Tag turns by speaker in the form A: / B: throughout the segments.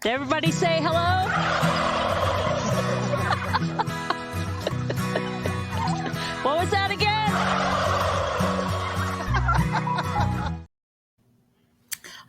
A: Did everybody say hello? What was that again?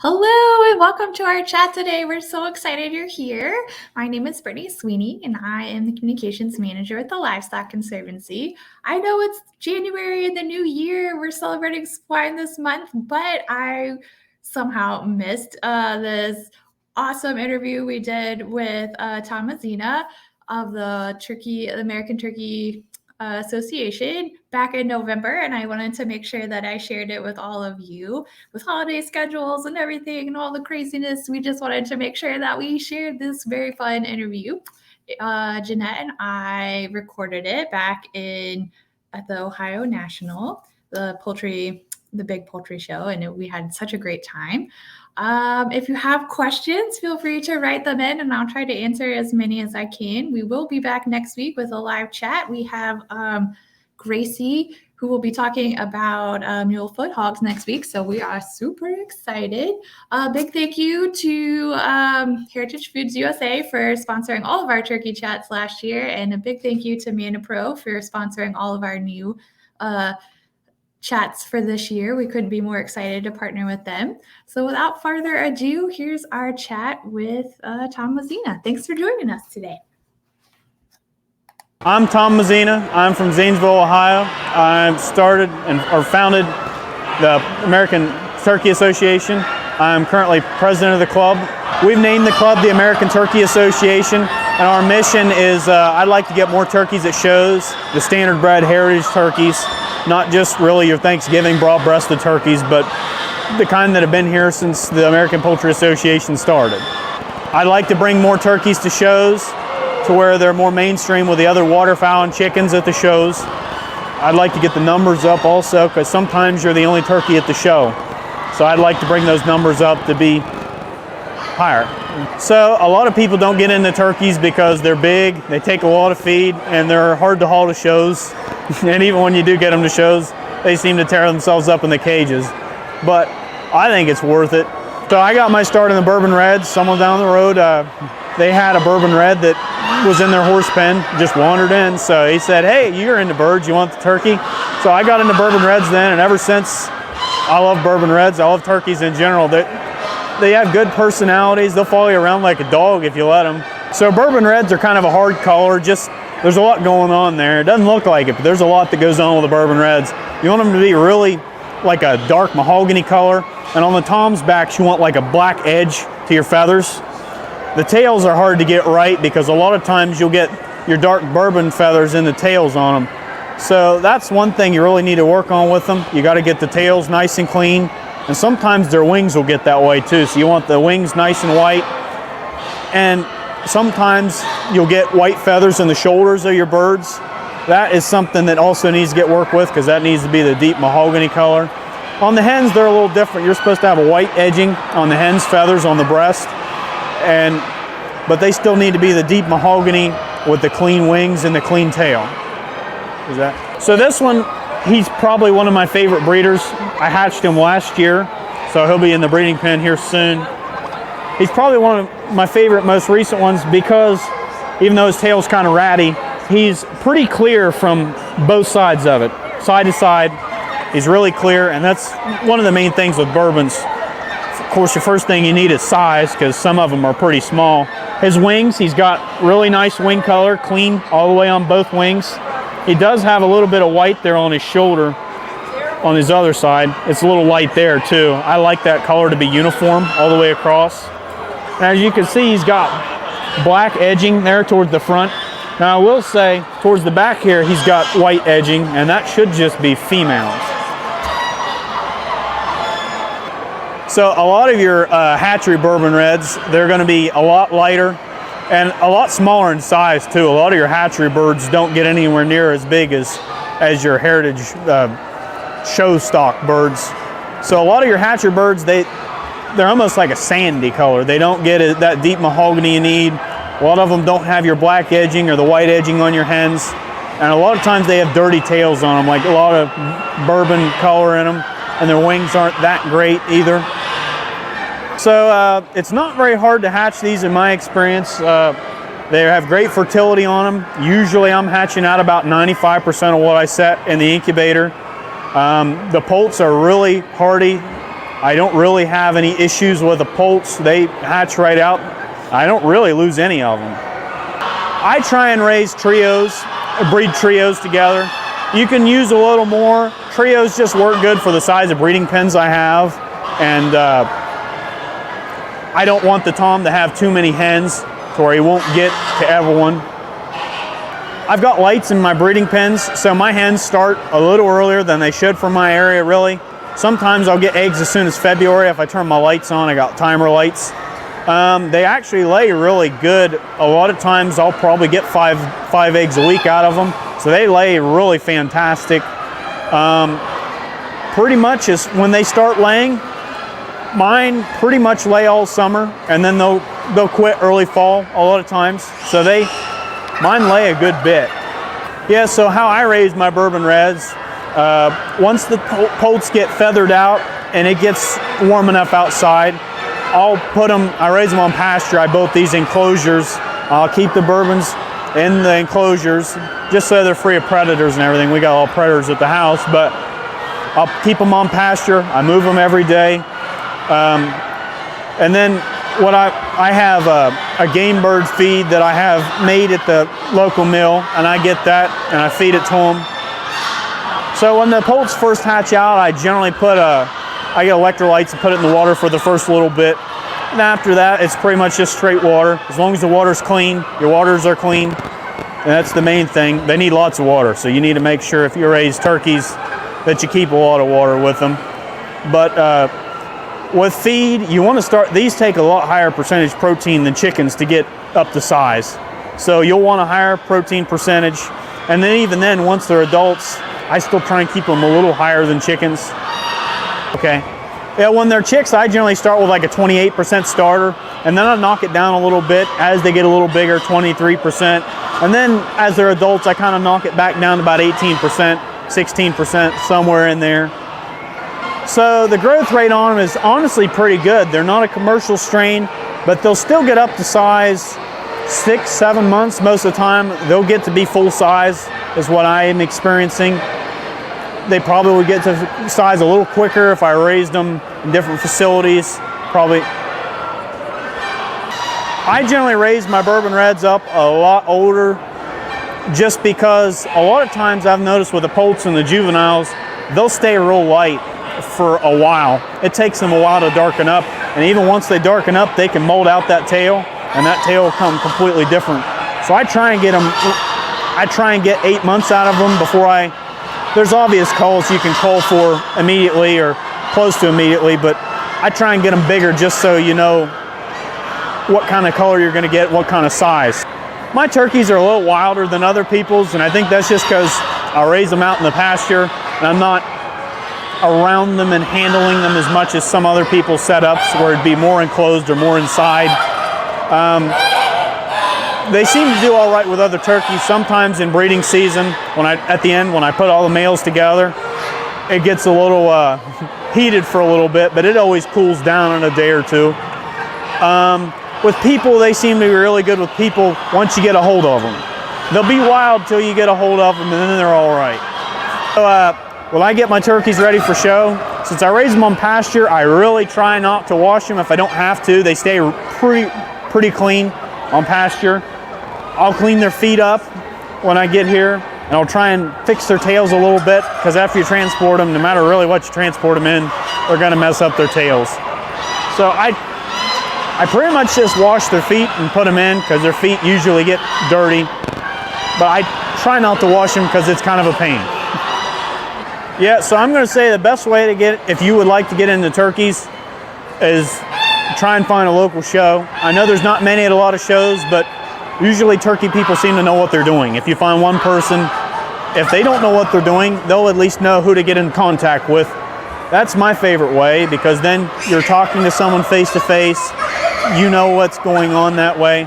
B: Hello and welcome to our chat today. We're so excited you're here. My name is Brittany Sweeney and I am the communications manager at the Livestock Conservancy. I know it's January in the new year. We're celebrating swine this month, but I somehow missed this awesome interview we did with Tom Mozena of the American Turkey Association back in November, and I wanted to make sure that I shared it with all of you. With holiday schedules and everything and all the craziness, we just wanted to make sure that we shared this very fun interview. Jeanette and I recorded it back at the Ohio National, the big poultry show, and we had such a great time. If you have questions, feel free to write them in and I'll try to answer as many as I can. We will be back next week with a live chat. We have Gracie, who will be talking about mule foot hogs next week. So we are super excited. Big thank you to Heritage Foods USA for sponsoring all of our turkey chats last year. And a big thank you to Mana Pro for sponsoring all of our new chats for this year. We couldn't be more excited to partner with them. So without further ado, here's our chat with Tom Mozena. Thanks for joining us today.
C: I'm Tom Mozena. I'm from Zanesville, Ohio. I founded the American Turkey Association. I'm currently president of the club. We've named the club the American Turkey Association, and our mission is I'd like to get more turkeys at shows, the standard bred heritage turkeys, not just really your Thanksgiving broad-breasted turkeys, but the kind that have been here since the American Poultry Association started. I'd like to bring more turkeys to shows to where they're more mainstream with the other waterfowl and chickens at the shows. I'd like to get the numbers up also, because sometimes you're the only turkey at the show. So I'd like to bring those numbers up to be higher. So a lot of people don't get into turkeys because they're big, they take a lot of feed, and they're hard to haul to shows. And even when you do get them to shows, they seem to tear themselves up in the cages. But I think it's worth it. So I got my start in the Bourbon Reds. Someone down the road, they had a Bourbon Red that was in their horse pen, just wandered in. So he said, hey, you're into birds, you want the turkey? So I got into Bourbon Reds then, and ever since, I love Bourbon Reds. I love turkeys in general. They have good personalities. They'll follow you around like a dog if you let them. So Bourbon Reds are kind of a hard color. There's a lot going on there. It doesn't look like it, but there's a lot that goes on with the Bourbon Reds. You want them to be really like a dark mahogany color, and on the toms' backs, you want like a black edge to your feathers. The tails are hard to get right because a lot of times you'll get your dark bourbon feathers in the tails on them. So that's one thing you really need to work on with them. You got to get the tails nice and clean, and sometimes their wings will get that way too. So you want the wings nice and white, and sometimes you'll get white feathers in the shoulders of your birds. That is something that also needs to get worked with because that needs to be the deep mahogany color. On the hens, they're a little different. You're supposed to have a white edging on the hen's feathers on the breast, but they still need to be the deep mahogany with the clean wings and the clean tail. So this one, he's probably one of my favorite breeders. I hatched him last year, so he'll be in the breeding pen here soon. He's probably one of my favorite, most recent ones because even though his tail's kind of ratty, he's pretty clear from both sides of it, side to side. He's really clear, and that's one of the main things with bourbons. Of course, the first thing you need is size because some of them are pretty small. His wings, he's got really nice wing color, clean all the way on both wings. He does have a little bit of white there on his shoulder on his other side. It's a little light there too. I like that color to be uniform all the way across. And as you can see, he's got black edging there toward the front. Now I will say, towards the back here, he's got white edging, and that should just be females. So a lot of your hatchery Bourbon Reds, they're going to be a lot lighter and a lot smaller in size too. A lot of your hatchery birds don't get anywhere near as big as your heritage show stock birds. So a lot of your hatchery birds, they're almost like a sandy color. They don't get that deep mahogany you need. A lot of them don't have your black edging or the white edging on your hens. And a lot of times they have dirty tails on them, like a lot of bourbon color in them, and their wings aren't that great either. So it's not very hard to hatch these in my experience. They have great fertility on them. Usually I'm hatching out about 95% of what I set in the incubator. The poults are really hardy. I don't really have any issues with the poults. They hatch right out. I don't really lose any of them. I try and raise trios, breed trios together. You can use a little more. Trios just work good for the size of breeding pens I have. And I don't want the Tom to have too many hens to where he won't get to everyone. I've got lights in my breeding pens, so my hens start a little earlier than they should for my area, really. Sometimes I'll get eggs as soon as February if I turn my lights on. I got timer lights. They actually lay really good. A lot of times I'll probably get five eggs a week out of them. So they lay really fantastic. Pretty much is when they start laying, mine pretty much lay all summer, and then they'll quit early fall a lot of times. So mine lay a good bit. Yeah, so how I raise my Bourbon Reds, once the poults get feathered out and it gets warm enough outside, I raise them on pasture. I built these enclosures. I'll keep the bourbons in the enclosures just so they're free of predators and everything. We got all predators at the house, but I'll keep them on pasture. I move them every day. And then what I have a game bird feed that I have made at the local mill, and I get that and I feed it to them. So when the poults first hatch out, I generally I get electrolytes and put it in the water for the first little bit. And after that, it's pretty much just straight water. As long as the water's clean, your waters are clean, and that's the main thing. They need lots of water, so you need to make sure if you raise turkeys that you keep a lot of water with them. But with feed, you want to start, these take a lot higher percentage protein than chickens to get up to size. So you'll want a higher protein percentage. And then even then, once they're adults, I still try and keep them a little higher than chickens. Okay. Yeah, when they're chicks, I generally start with like a 28% starter, and then I knock it down a little bit as they get a little bigger, 23%. And then as they're adults, I kind of knock it back down to about 18%, 16%, somewhere in there. So the growth rate on them is honestly pretty good. They're not a commercial strain, but they'll still get up to size 6-7 months most of the time. They'll get to be full size is what I am experiencing. They probably would get to size a little quicker if I raised them in different facilities. Probably. I generally raise my Bourbon Reds up a lot older just because a lot of times I've noticed with the poults and the juveniles, they'll stay real light for a while. It takes them a while to darken up, and even once they darken up, they can mold out that tail, and that tail will come completely different. So I try and get 8 months out of them before there's obvious culls you can cull for immediately or close to immediately, but I try and get them bigger just so you know what kind of color you're going to get, what kind of size. My turkeys are a little wilder than other people's, and I think that's just because I raise them out in the pasture and I'm not around them and handling them as much as some other people's setups where it'd be more enclosed or more inside. They seem to do all right with other turkeys. Sometimes in breeding season, at the end when I put all the males together, it gets a little heated for a little bit, but it always cools down in a day or two. With people, they seem to be really good with people once you get a hold of them. They'll be wild till you get a hold of them, and then they're all right. So when I get my turkeys ready for show, since I raise them on pasture, I really try not to wash them if I don't have to. They stay pretty clean on pasture. I'll clean their feet up when I get here, and I'll try and fix their tails a little bit, because after you transport them, no matter really what you transport them in, they're going to mess up their tails. So I pretty much just wash their feet and put them in, because their feet usually get dirty, but I try not to wash them because it's kind of a pain. Yeah, so I'm going to say the best way to if you would like to get into turkeys, is try and find a local show. I know there's not many at a lot of shows, but usually turkey people seem to know what they're doing. If you find one person, if they don't know what they're doing, they'll at least know who to get in contact with. That's my favorite way, because then you're talking to someone face to face. You know what's going on that way.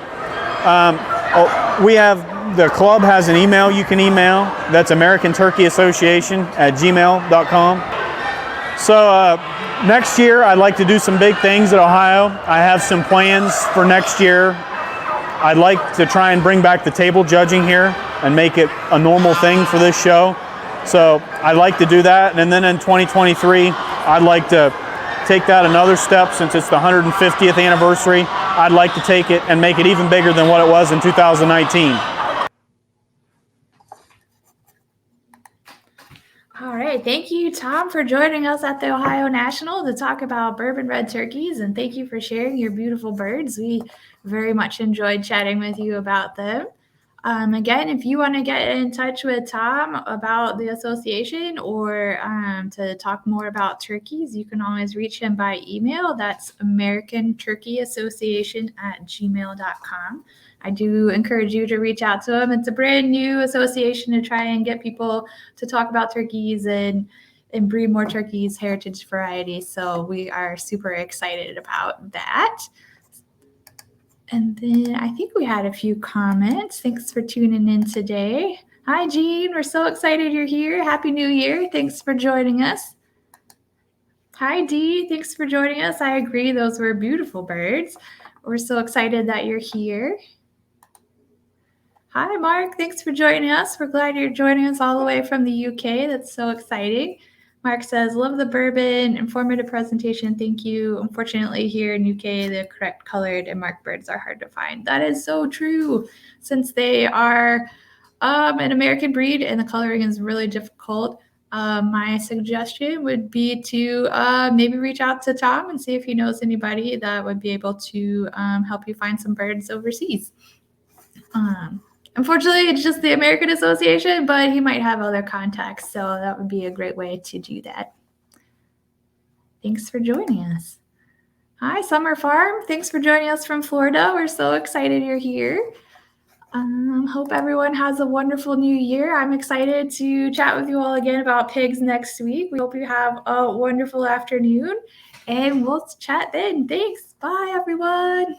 C: The club has an email you can email. That's American Turkey Association @gmail.com. So Next year, I'd like to do some big things at Ohio. I have some plans for next year. I'd like to try and bring back the table judging here and make it a normal thing for this show. So I'd like to do that. And then in 2023, I'd like to take that another step. Since it's the 150th anniversary, I'd like to take it and make it even bigger than what it was in 2019.
B: All right. Thank you, Tom, for joining us at the Ohio National to talk about Bourbon Red turkeys. And thank you for sharing your beautiful birds. We very much enjoyed chatting with you about them. Again, if you want to get in touch with Tom about the association or to talk more about turkeys, you can always reach him by email. That's americanturkeyassociation@gmail.com. I do encourage you to reach out to him. It's a brand new association to try and get people to talk about turkeys and breed more turkeys, heritage varieties. So we are super excited about that. And then I think we had a few comments. Thanks for tuning in today. Hi, Jean. We're so excited you're here. Happy New Year. Thanks for joining us. Hi, Dee. Thanks for joining us. I agree. Those were beautiful birds. We're so excited that you're here. Hi, Mark. Thanks for joining us. We're glad you're joining us all the way from the UK. That's so exciting. Mark says, love the bourbon, informative presentation. Thank you. Unfortunately, here in UK, the correct colored and marked birds are hard to find. That is so true. Since they are an American breed and the coloring is really difficult, my suggestion would be to maybe reach out to Tom and see if he knows anybody that would be able to help you find some birds overseas. Unfortunately, it's just the American Association, but he might have other contacts, so that would be a great way to do that. Thanks for joining us. Hi, Summer Farm. Thanks for joining us from Florida. We're so excited you're here. Hope everyone has a wonderful new year. I'm excited to chat with you all again about pigs next week. We hope you have a wonderful afternoon, and we'll chat then. Thanks. Bye, everyone.